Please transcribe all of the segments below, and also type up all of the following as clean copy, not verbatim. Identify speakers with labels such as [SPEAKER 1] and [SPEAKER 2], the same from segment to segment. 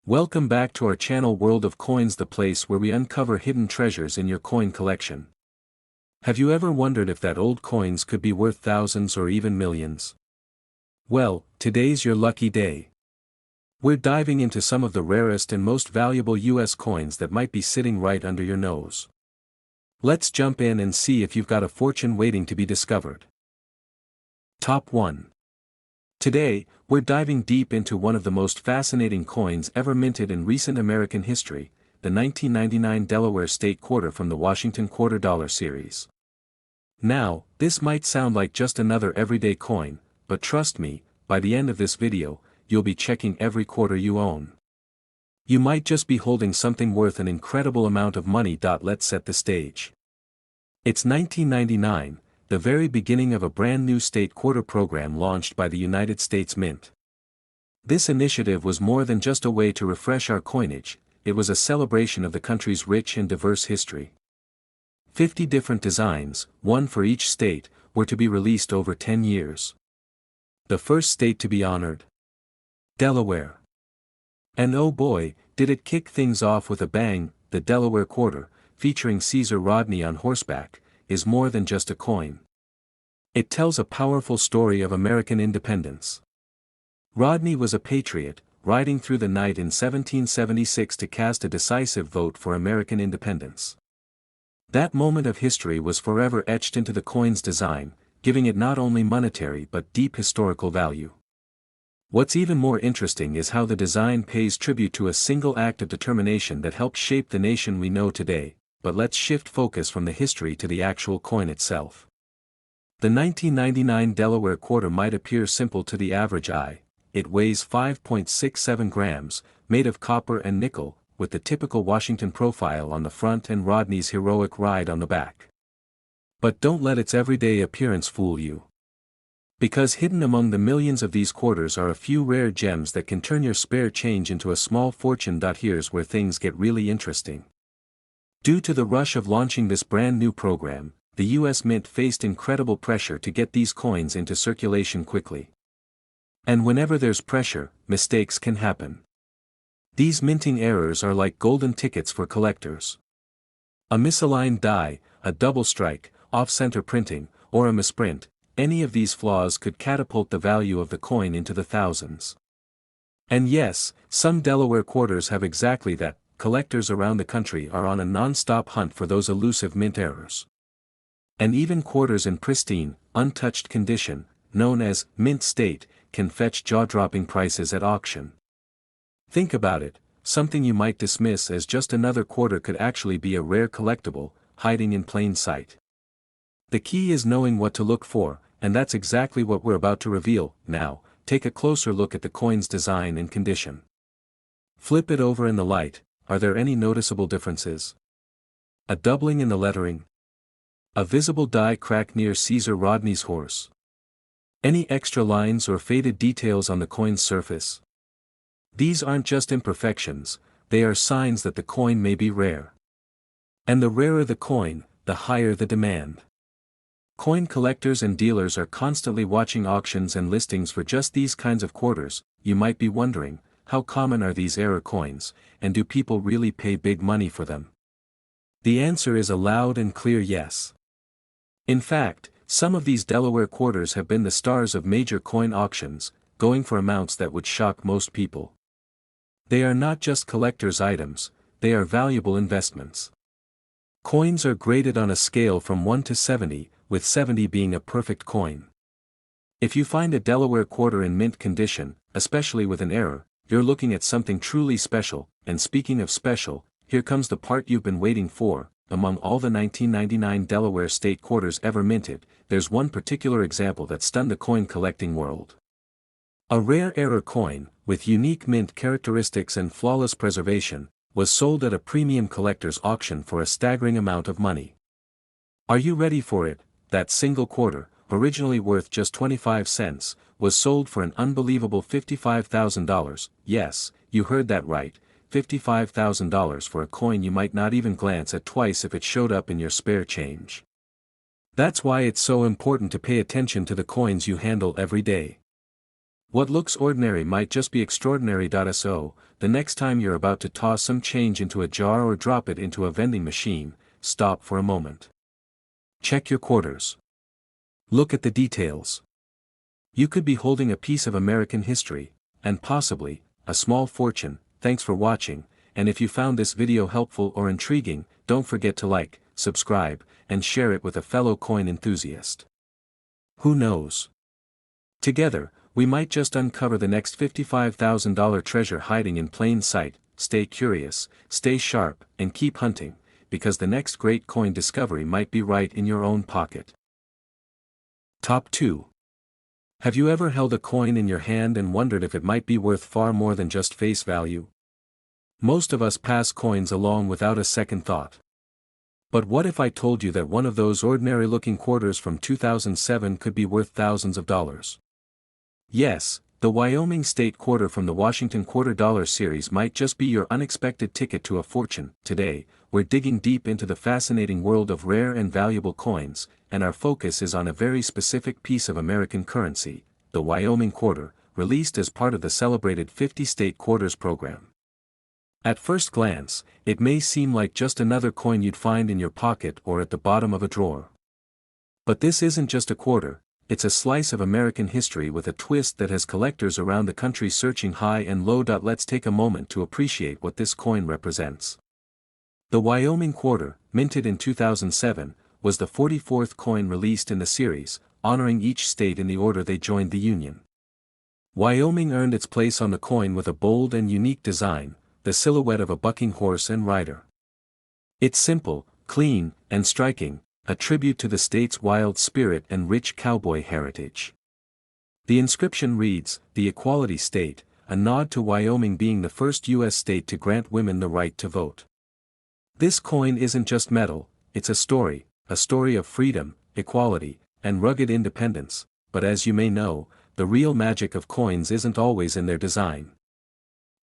[SPEAKER 1] Welcome back to our channel World of Coins, the place where we uncover hidden treasures in your coin collection. Have you ever wondered if that old coins could be worth thousands or even millions? Well, today's your lucky day. We're diving into some of the rarest and most valuable US coins that might be sitting right under your nose. Let's jump in and see if you've got a fortune waiting to be discovered. Top 1. Today, we're diving deep into one of the most fascinating coins ever minted in recent American history, the 1999 Delaware State Quarter from the Washington Quarter Dollar series. Now, this might sound like just another everyday coin, but trust me, by the end of this video, you'll be checking every quarter you own. You might just be holding something worth an incredible amount of money. Let's set the stage. It's 1999. The very beginning of a brand new state quarter program launched by the United States Mint. This initiative was more than just a way to refresh our coinage, it was a celebration of the country's rich and diverse history. 50 different designs, one for each state, were to be released over 10 years. The first state to be honored? Delaware. And oh boy, did it kick things off with a bang. The Delaware Quarter, featuring Caesar Rodney on horseback, is more than just a coin. It tells a powerful story of American independence. Rodney was a patriot, riding through the night in 1776 to cast a decisive vote for American independence. That moment of history was forever etched into the coin's design, giving it not only monetary but deep historical value. What's even more interesting is how the design pays tribute to a single act of determination that helped shape the nation we know today. But let's shift focus from the history to the actual coin itself. The 1999 Delaware Quarter might appear simple to the average eye. It weighs 5.67 grams, made of copper and nickel, with the typical Washington profile on the front and Rodney's heroic ride on the back. But don't let its everyday appearance fool you. Because hidden among the millions of these quarters are a few rare gems that can turn your spare change into a small fortune. Here's where things get really interesting. Due to the rush of launching this brand new program, the U.S. Mint faced incredible pressure to get these coins into circulation quickly. And whenever there's pressure, mistakes can happen. These minting errors are like golden tickets for collectors. A misaligned die, a double strike, off-center printing, or a misprint, any of these flaws could catapult the value of the coin into the thousands. And yes, some Delaware quarters have exactly that. Collectors around the country are on a non-stop hunt for those elusive mint errors. And even quarters in pristine, untouched condition, known as mint state, can fetch jaw-dropping prices at auction. Think about it, something you might dismiss as just another quarter could actually be a rare collectible, hiding in plain sight. The key is knowing what to look for, and that's exactly what we're about to reveal. Now, take a closer look at the coin's design and condition. Flip it over in the light. Are there any noticeable differences? A doubling in the lettering? A visible die crack near Caesar Rodney's horse? Any extra lines or faded details on the coin's surface? These aren't just imperfections, they are signs that the coin may be rare. And the rarer the coin, the higher the demand. Coin collectors and dealers are constantly watching auctions and listings for just these kinds of quarters. You might be wondering, how common are these error coins, and do people really pay big money for them? The answer is a loud and clear yes. In fact, some of these Delaware quarters have been the stars of major coin auctions, going for amounts that would shock most people. They are not just collector's items, they are valuable investments. Coins are graded on a scale from 1 to 70, with 70 being a perfect coin. If you find a Delaware quarter in mint condition, especially with an error, you're looking at something truly special. And speaking of special, here comes the part you've been waiting for. Among all the 1999 Delaware state quarters ever minted, there's one particular example that stunned the coin collecting world. A rare error coin, with unique mint characteristics and flawless preservation, was sold at a premium collector's auction for a staggering amount of money. Are you ready for it? That single quarter, originally worth just 25 cents, was sold for an unbelievable $55,000. Yes, you heard that right, $55,000 for a coin you might not even glance at twice if it showed up in your spare change. That's why it's so important to pay attention to the coins you handle every day. What looks ordinary might just be extraordinary. So, the next time you're about to toss some change into a jar or drop it into a vending machine, stop for a moment. Check your quarters. Look at the details. You could be holding a piece of American history, and possibly, a small fortune. Thanks for watching, and if you found this video helpful or intriguing, don't forget to like, subscribe, and share it with a fellow coin enthusiast. Who knows? Together, we might just uncover the next $55,000 treasure hiding in plain sight. Stay curious, stay sharp, and keep hunting, because the next great coin discovery might be right in your own pocket. Top 2. Have you ever held a coin in your hand and wondered if it might be worth far more than just face value? Most of us pass coins along without a second thought. But what if I told you that one of those ordinary-looking quarters from 2007 could be worth thousands of dollars? Yes, the Wyoming State Quarter from the Washington Quarter Dollar series might just be your unexpected ticket to a fortune. Today, we're digging deep into the fascinating world of rare and valuable coins, and our focus is on a very specific piece of American currency, the Wyoming Quarter, released as part of the celebrated 50 State Quarters program. At first glance, it may seem like just another coin you'd find in your pocket or at the bottom of a drawer. But this isn't just a quarter, it's a slice of American history with a twist that has collectors around the country searching high and low. Let's take a moment to appreciate what this coin represents. The Wyoming Quarter, minted in 2007, was the 44th coin released in the series, honoring each state in the order they joined the Union. Wyoming earned its place on the coin with a bold and unique design, the silhouette of a bucking horse and rider. It's simple, clean, and striking, a tribute to the state's wild spirit and rich cowboy heritage. The inscription reads, "The Equality State," a nod to Wyoming being the first U.S. state to grant women the right to vote. This coin isn't just metal, it's a story of freedom, equality, and rugged independence, but as you may know, the real magic of coins isn't always in their design.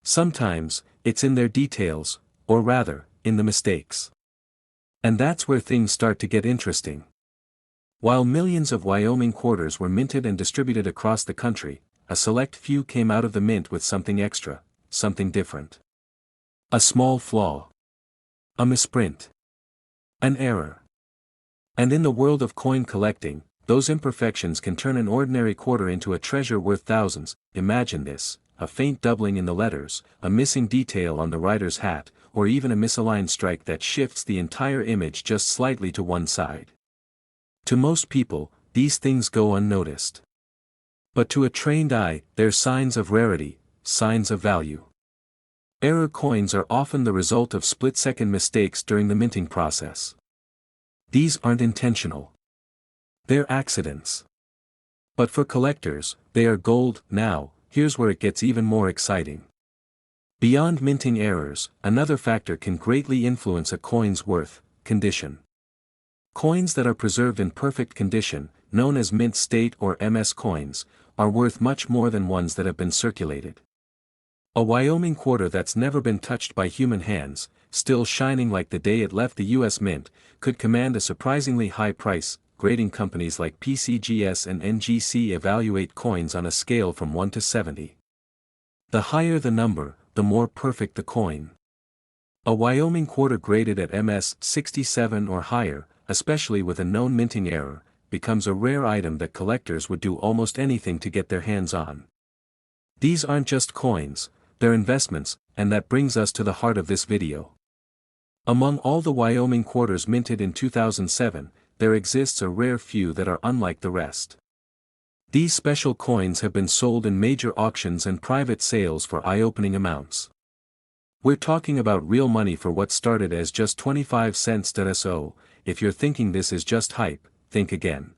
[SPEAKER 1] Sometimes, it's in their details, or rather, in the mistakes. And that's where things start to get interesting. While millions of Wyoming quarters were minted and distributed across the country, a select few came out of the mint with something extra, something different. A small flaw. A misprint. An error. And in the world of coin collecting, those imperfections can turn an ordinary quarter into a treasure worth thousands. Imagine this: a faint doubling in the letters, a missing detail on the writer's hat, or even a misaligned strike that shifts the entire image just slightly to one side. To most people, these things go unnoticed. But to a trained eye, they're signs of rarity, signs of value. Error coins are often the result of split-second mistakes during the minting process. These aren't intentional. They're accidents. But for collectors, they are gold. Now, here's where it gets even more exciting. Beyond minting errors, another factor can greatly influence a coin's worth: condition. Coins that are preserved in perfect condition, known as mint state or MS coins, are worth much more than ones that have been circulated. A Wyoming quarter that's never been touched by human hands, still shining like the day it left the U.S. Mint, could command a surprisingly high price. Grading companies like PCGS and NGC evaluate coins on a scale from 1 to 70. The higher the number, the more perfect the coin. A Wyoming quarter graded at MS 67 or higher, especially with a known minting error, becomes a rare item that collectors would do almost anything to get their hands on. These aren't just coins, they're investments, and that brings us to the heart of this video. Among all the Wyoming quarters minted in 2007, there exists a rare few that are unlike the rest. These special coins have been sold in major auctions and private sales for eye-opening amounts. We're talking about real money for what started as just 25 cents. So, if you're thinking this is just hype, think again.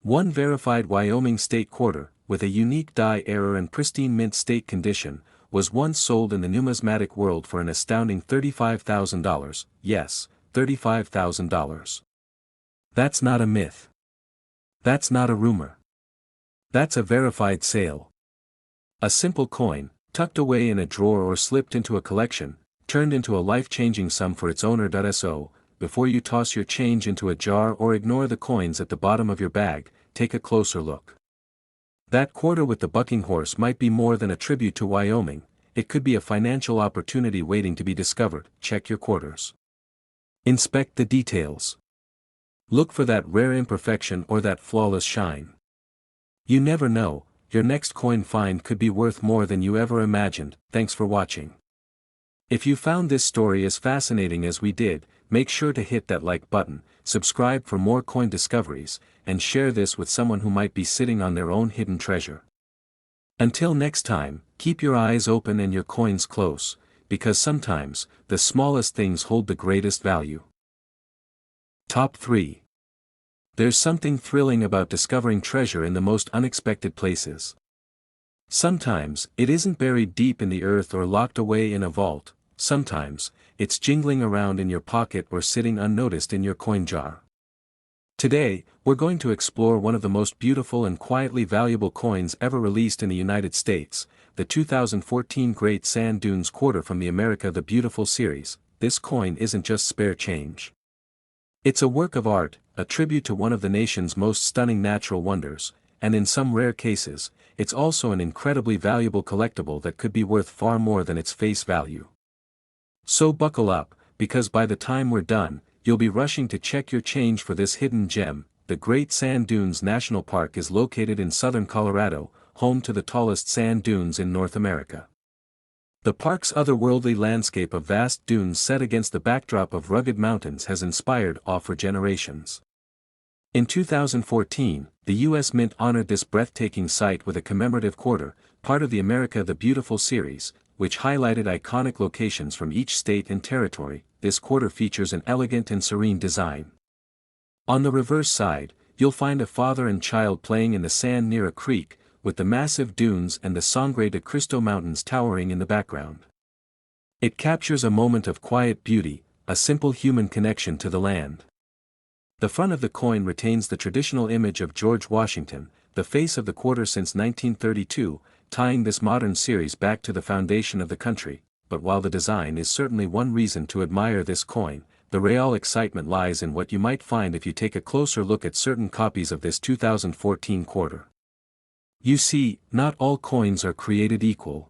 [SPEAKER 1] One verified Wyoming state quarter, with a unique die error and pristine mint state condition, was once sold in the numismatic world for an astounding $35,000, yes, $35,000. That's not a myth. That's not a rumor. That's a verified sale. A simple coin, tucked away in a drawer or slipped into a collection, turned into a life-changing sum for its owner. So, before you toss your change into a jar or ignore the coins at the bottom of your bag, take a closer look. That quarter with the bucking horse might be more than a tribute to Wyoming, it could be a financial opportunity waiting to be discovered. Check your quarters. Inspect the details. Look for that rare imperfection or that flawless shine. You never know, your next coin find could be worth more than you ever imagined. Thanks for watching. If you found this story as fascinating as we did, make sure to hit that like button, subscribe for more coin discoveries, and share this with someone who might be sitting on their own hidden treasure. Until next time, keep your eyes open and your coins close, because sometimes, the smallest things hold the greatest value. Top 3. There's something thrilling about discovering treasure in the most unexpected places. Sometimes, it isn't buried deep in the earth or locked away in a vault. Sometimes, it's jingling around in your pocket or sitting unnoticed in your coin jar. Today, we're going to explore one of the most beautiful and quietly valuable coins ever released in the United States, the 2014 Great Sand Dunes Quarter from the America the Beautiful series. This coin isn't just spare change. It's a work of art, a tribute to one of the nation's most stunning natural wonders, and in some rare cases, it's also an incredibly valuable collectible that could be worth far more than its face value. So buckle up, because by the time we're done, you'll be rushing to check your change for this hidden gem. The Great Sand Dunes National Park is located in southern Colorado, home to the tallest sand dunes in North America. The park's otherworldly landscape of vast dunes set against the backdrop of rugged mountains has inspired awe for generations. In 2014, the U.S. Mint honored this breathtaking site with a commemorative quarter, part of the America the Beautiful series, which highlighted iconic locations from each state and territory. This quarter features an elegant and serene design. On the reverse side, you'll find a father and child playing in the sand near a creek, with the massive dunes and the Sangre de Cristo Mountains towering in the background. It captures a moment of quiet beauty, a simple human connection to the land. The front of the coin retains the traditional image of George Washington, the face of the quarter since 1932, tying this modern series back to the foundation of the country. But while the design is certainly one reason to admire this coin, the real excitement lies in what you might find if you take a closer look at certain copies of this 2014 quarter. You see, not all coins are created equal.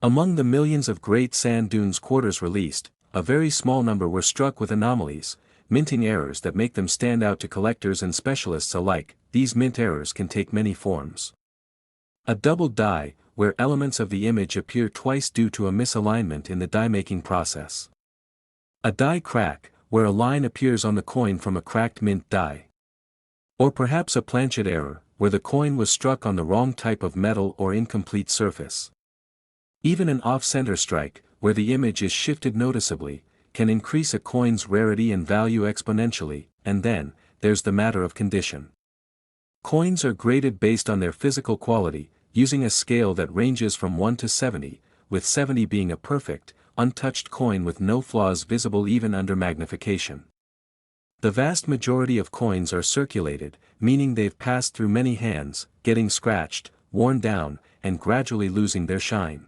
[SPEAKER 1] Among the millions of Great Sand Dunes quarters released, a very small number were struck with anomalies, minting errors that make them stand out to collectors and specialists alike. These mint errors can take many forms. A doubled die, where elements of the image appear twice due to a misalignment in the die-making process. A die crack, where a line appears on the coin from a cracked mint die. Or perhaps a planchet error, where the coin was struck on the wrong type of metal or incomplete surface. Even an off-center strike, where the image is shifted noticeably, can increase a coin's rarity and value exponentially. And then, there's the matter of condition. Coins are graded based on their physical quality, using a scale that ranges from 1 to 70, with 70 being a perfect, untouched coin with no flaws visible even under magnification. The vast majority of coins are circulated, meaning they've passed through many hands, getting scratched, worn down, and gradually losing their shine.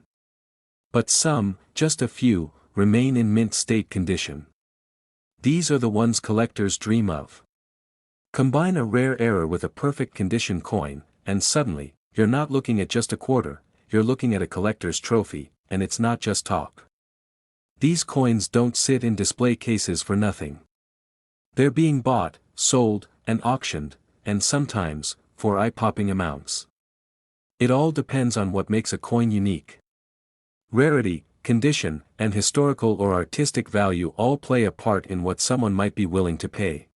[SPEAKER 1] But some, just a few, remain in mint state condition. These are the ones collectors dream of. Combine a rare error with a perfect condition coin, and suddenly, you're not looking at just a quarter, you're looking at a collector's trophy, and it's not just talk. These coins don't sit in display cases for nothing. They're being bought, sold, and auctioned, and sometimes, for eye-popping amounts. It all depends on what makes a coin unique. Rarity, condition, and historical or artistic value all play a part in what someone might be willing to pay.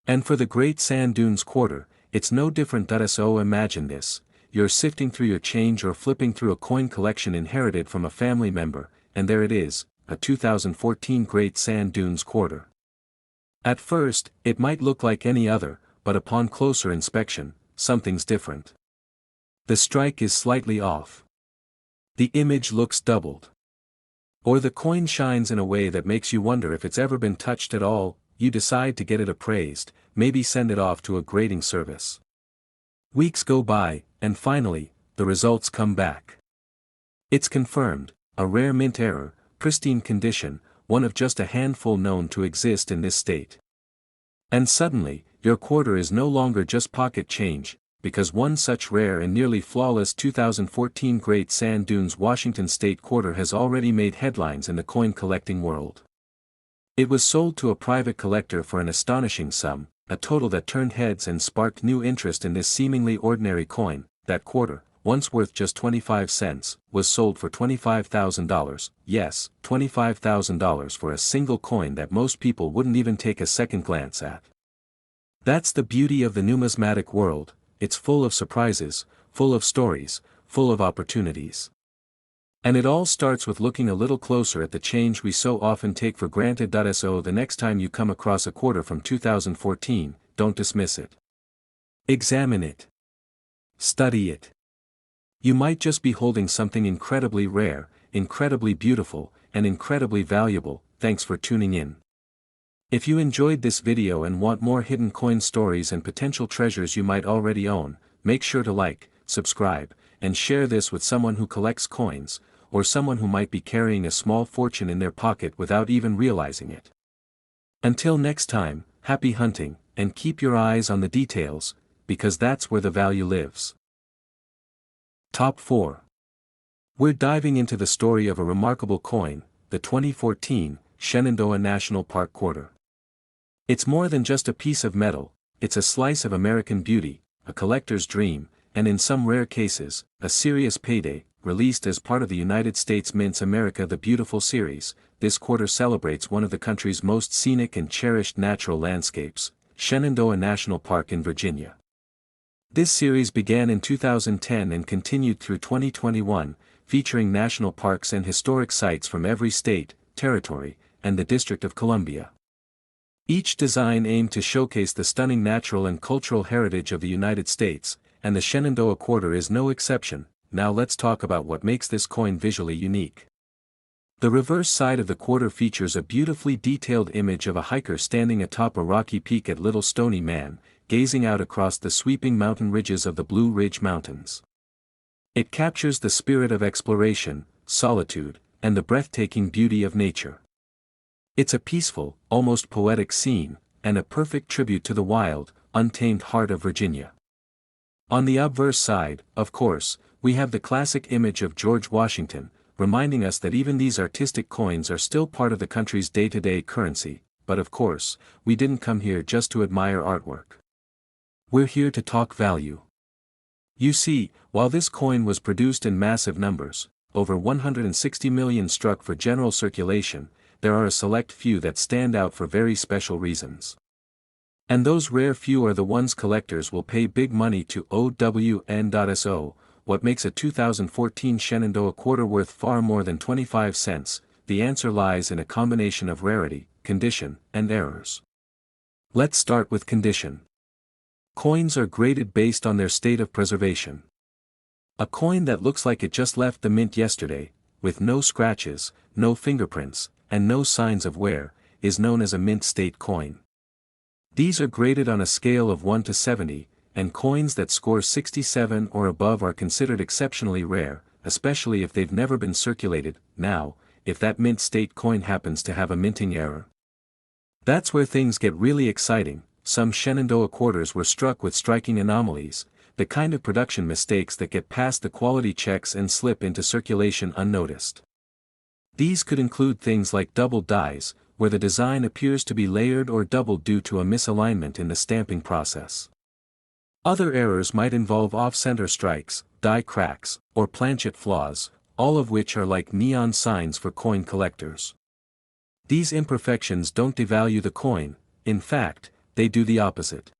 [SPEAKER 1] And for the Great Sand Dunes quarter, it's no different. So imagine this: you're sifting through your change or flipping through a coin collection inherited from a family member, and there it is, a 2014 Great Sand Dunes quarter. At first, it might look like any other, but upon closer inspection, something's different. The strike is slightly off. The image looks doubled. Or the coin shines in a way that makes you wonder if it's ever been touched at all. You decide to get it appraised, maybe send it off to a grading service. Weeks go by, and finally, the results come back. It's confirmed, a rare mint error, pristine condition, one of just a handful known to exist in this state. And suddenly, your quarter is no longer just pocket change, because one such rare and nearly flawless 2014 Great Sand Dunes Washington State quarter has already made headlines in the coin collecting world. It was sold to a private collector for an astonishing sum, a total that turned heads and sparked new interest in this seemingly ordinary coin. That quarter, once worth just 25 cents, was sold for $25,000, yes, $25,000 for a single coin that most people wouldn't even take a second glance at. That's the beauty of the numismatic world. It's full of surprises, full of stories, full of opportunities. And it all starts with looking a little closer at the change we so often take for granted. So the next time you come across a quarter from 2014, don't dismiss it. Examine it. Study it. You might just be holding something incredibly rare, incredibly beautiful, and incredibly valuable. Thanks for tuning in. If you enjoyed this video and want more hidden coin stories and potential treasures you might already own, make sure to like, subscribe, and share this with someone who collects coins, or someone who might be carrying a small fortune in their pocket without even realizing it. Until next time, happy hunting, and keep your eyes on the details, because that's where the value lives. Top 4. We're diving into the story of a remarkable coin, the 2014 Shenandoah National Park quarter. It's more than just a piece of metal, it's a slice of American beauty, a collector's dream, and in some rare cases, a serious payday. Released as part of the United States Mint's America the Beautiful series, this quarter celebrates one of the country's most scenic and cherished natural landscapes, Shenandoah National Park in Virginia. This series began in 2010 and continued through 2021, featuring national parks and historic sites from every state, territory, and the District of Columbia. Each design aimed to showcase the stunning natural and cultural heritage of the United States, and the Shenandoah quarter is no exception. Now let's talk about what makes this coin visually unique. The reverse side of the quarter features a beautifully detailed image of a hiker standing atop a rocky peak at Little Stony Man, gazing out across the sweeping mountain ridges of the Blue Ridge Mountains. It captures the spirit of exploration, solitude, and the breathtaking beauty of nature. It's a peaceful, almost poetic scene, and a perfect tribute to the wild, untamed heart of Virginia. On the obverse side, of course, we have the classic image of George Washington, reminding us that even these artistic coins are still part of the country's day-to-day currency, but of course, we didn't come here just to admire artwork. We're here to talk value. You see, while this coin was produced in massive numbers, over 160 million struck for general circulation, there are a select few that stand out for very special reasons. And those rare few are the ones collectors will pay big money to. OWN.SO. What makes a 2014 Shenandoah quarter worth far more than 25 cents? The answer lies in a combination of rarity, condition, and errors. Let's start with condition. Coins are graded based on their state of preservation. A coin that looks like it just left the mint yesterday, with no scratches, no fingerprints, and no signs of wear, is known as a mint state coin. These are graded on a scale of 1 to 70, and coins that score 67 or above are considered exceptionally rare, especially if they've never been circulated. Now, if that mint state coin happens to have a minting error, that's where things get really exciting. Some Shenandoah quarters were struck with striking anomalies, the kind of production mistakes that get past the quality checks and slip into circulation unnoticed. These could include things like double dies, where the design appears to be layered or doubled due to a misalignment in the stamping process. Other errors might involve off-center strikes, die cracks, or planchet flaws, all of which are like neon signs for coin collectors. These imperfections don't devalue the coin, in fact, they do the opposite.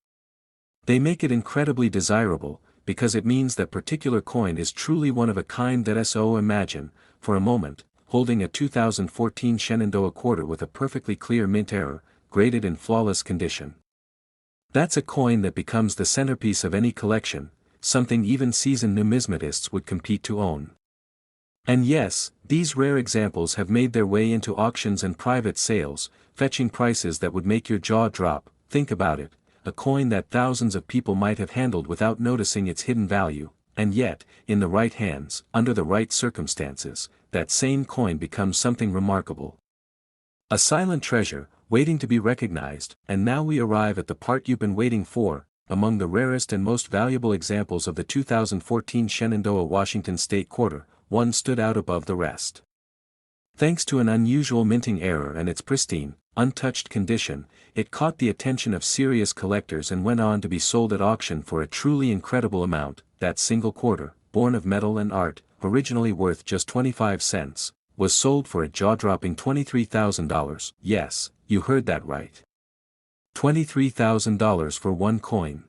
[SPEAKER 1] They make it incredibly desirable, because it means that particular coin is truly one of a kind. So imagine, for a moment, holding a 2014 Shenandoah quarter with a perfectly clear mint error, graded in flawless condition. That's a coin that becomes the centerpiece of any collection, something even seasoned numismatists would compete to own. And yes, these rare examples have made their way into auctions and private sales, fetching prices that would make your jaw drop. Think about it, a coin that thousands of people might have handled without noticing its hidden value, and yet, in the right hands, under the right circumstances, that same coin becomes something remarkable. A silent treasure, waiting to be recognized. And now we arrive at the part you've been waiting for, among the rarest and most valuable examples of the 2014 Shenandoah Washington State Quarter, one stood out above the rest. Thanks to an unusual minting error and its pristine, untouched condition, it caught the attention of serious collectors and went on to be sold at auction for a truly incredible amount. That single quarter, born of metal and art, originally worth just 25 cents, was sold for a jaw-dropping $23,000. Yes, you heard that right. $23,000 for one coin.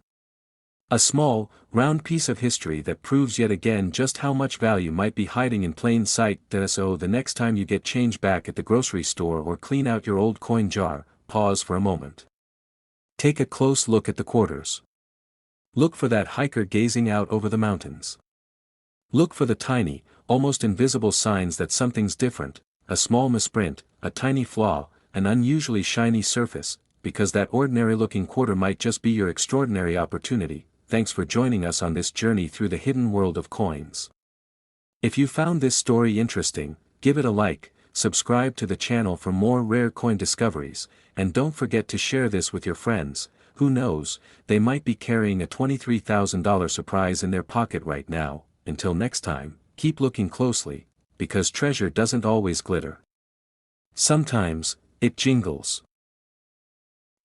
[SPEAKER 1] A small, round piece of history that proves yet again just how much value might be hiding in plain sight. So the next time you get change back at the grocery store or clean out your old coin jar, pause for a moment. Take a close look at the quarters. Look for that hiker gazing out over the mountains. Look for the tiny, almost invisible signs that something's different, a small misprint, a tiny flaw, an unusually shiny surface, because that ordinary-looking quarter might just be your extraordinary opportunity. Thanks for joining us on this journey through the hidden world of coins. If you found this story interesting, give it a like, subscribe to the channel for more rare coin discoveries, and don't forget to share this with your friends. Who knows, they might be carrying a $23,000 surprise in their pocket right now. Until next time, keep looking closely, because treasure doesn't always glitter. Sometimes, it jingles.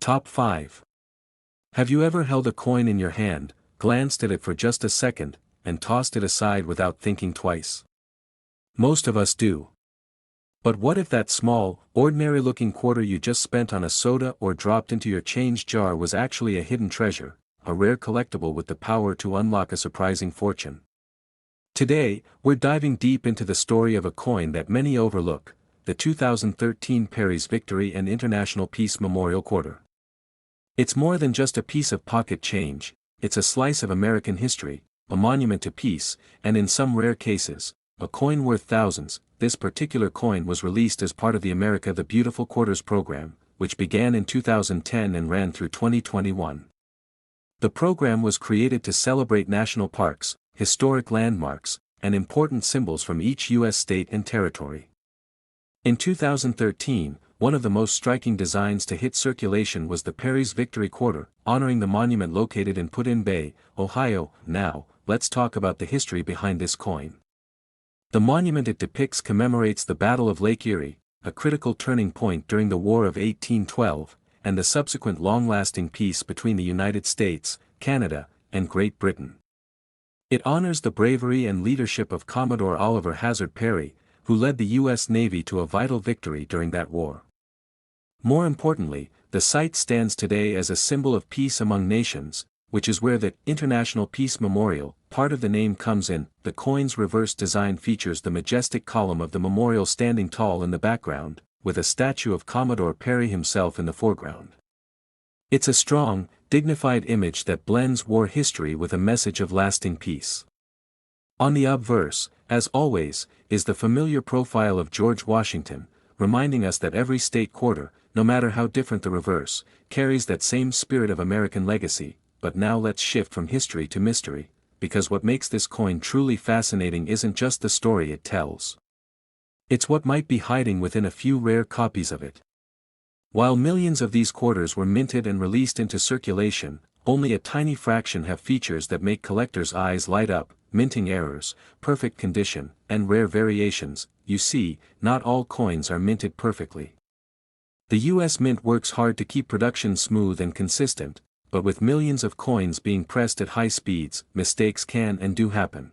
[SPEAKER 1] Top 5. Have you ever held a coin in your hand, glanced at it for just a second, and tossed it aside without thinking twice? Most of us do. But what if that small, ordinary-looking quarter you just spent on a soda or dropped into your change jar was actually a hidden treasure, a rare collectible with the power to unlock a surprising fortune? Today, we're diving deep into the story of a coin that many overlook, the 2013 Perry's Victory and International Peace Memorial Quarter. It's more than just a piece of pocket change, it's a slice of American history, a monument to peace, and in some rare cases, a coin worth thousands. This particular coin was released as part of the America the Beautiful Quarters program, which began in 2010 and ran through 2021. The program was created to celebrate national parks, historic landmarks, and important symbols from each U.S. state and territory. In 2013, one of the most striking designs to hit circulation was the Perry's Victory Quarter, honoring the monument located in Put-in-Bay, Ohio. Now, let's talk about the history behind this coin. The monument it depicts commemorates the Battle of Lake Erie, a critical turning point during the War of 1812, and the subsequent long-lasting peace between the United States, Canada, and Great Britain. It honors the bravery and leadership of Commodore Oliver Hazard Perry, who led the U.S. Navy to a vital victory during that war. More importantly, the site stands today as a symbol of peace among nations, which is where the International Peace Memorial part of the name comes in. The coin's reverse design features the majestic column of the memorial standing tall in the background, with a statue of Commodore Perry himself in the foreground. It's a strong, dignified image that blends war history with a message of lasting peace. On the obverse, as always, is the familiar profile of George Washington, reminding us that every state quarter, no matter how different the reverse, carries that same spirit of American legacy. But now let's shift from history to mystery, because what makes this coin truly fascinating isn't just the story it tells. It's what might be hiding within a few rare copies of it. While millions of these quarters were minted and released into circulation, only a tiny fraction have features that make collectors' eyes light up: minting errors, perfect condition, and rare variations. You see, not all coins are minted perfectly. The U.S. Mint works hard to keep production smooth and consistent, but with millions of coins being pressed at high speeds, mistakes can and do happen.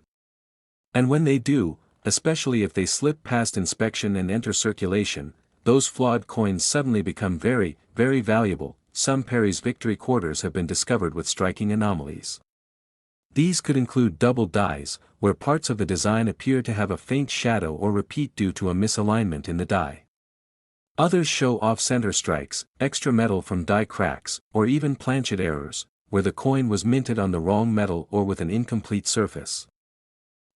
[SPEAKER 1] And when they do, especially if they slip past inspection and enter circulation, those flawed coins suddenly become very, very valuable. Some Perry's Victory quarters have been discovered with striking anomalies. These could include double dies, where parts of the design appear to have a faint shadow or repeat due to a misalignment in the die. Others show off-center strikes, extra metal from die cracks, or even planchet errors, where the coin was minted on the wrong metal or with an incomplete surface.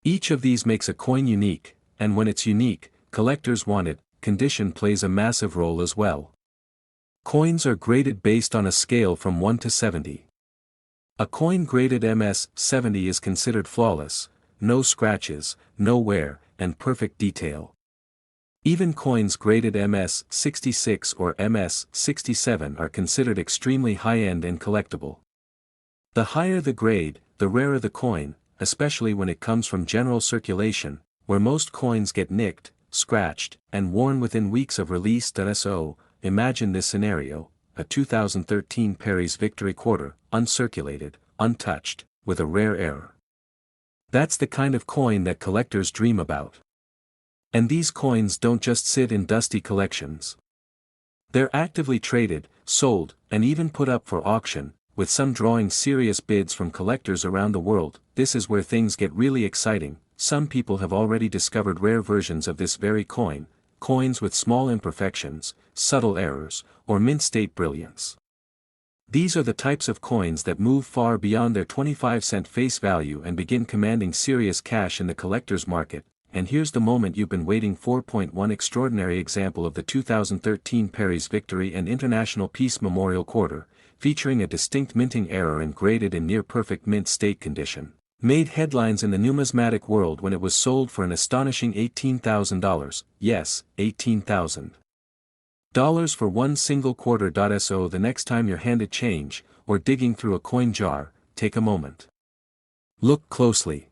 [SPEAKER 1] Each of these makes a coin unique, and when it's unique, collectors want it. Condition plays a massive role as well. Coins are graded based on a scale from 1 to 70. A coin graded MS 70 is considered flawless, no scratches, no wear, and perfect detail. Even coins graded MS 66 or MS 67 are considered extremely high-end and collectible. The higher the grade, the rarer the coin, especially when it comes from general circulation, where most coins get nicked, scratched, and worn within weeks of release. So, imagine this scenario: a 2013 Perry's Victory Quarter, uncirculated, untouched, with a rare error. That's the kind of coin that collectors dream about. And these coins don't just sit in dusty collections. They're actively traded, sold, and even put up for auction, with some drawing serious bids from collectors around the world. This is where things get really exciting. Some people have already discovered rare versions of this very coin, coins with small imperfections, subtle errors, or mint-state brilliance. These are the types of coins that move far beyond their 25-cent face value and begin commanding serious cash in the collector's market. And here's the moment you've been waiting for. One extraordinary example of the 2013 Perry's Victory and International Peace Memorial Quarter, featuring a distinct minting error and graded in near-perfect mint state condition, made headlines in the numismatic world when it was sold for an astonishing $18,000, yes, $18,000 for one single quarter. So the next time you're handed change, or digging through a coin jar, take a moment. Look closely.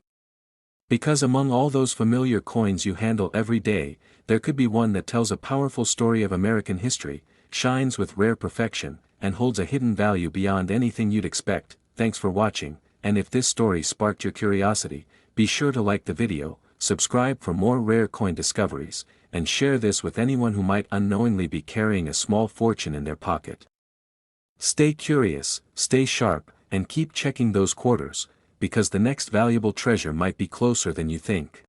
[SPEAKER 1] Because among all those familiar coins you handle every day, there could be one that tells a powerful story of American history, shines with rare perfection, and holds a hidden value beyond anything you'd expect. Thanks for watching, and if this story sparked your curiosity, be sure to like the video, subscribe for more rare coin discoveries, and share this with anyone who might unknowingly be carrying a small fortune in their pocket. Stay curious, stay sharp, and keep checking those quarters, because the next valuable treasure might be closer than you think.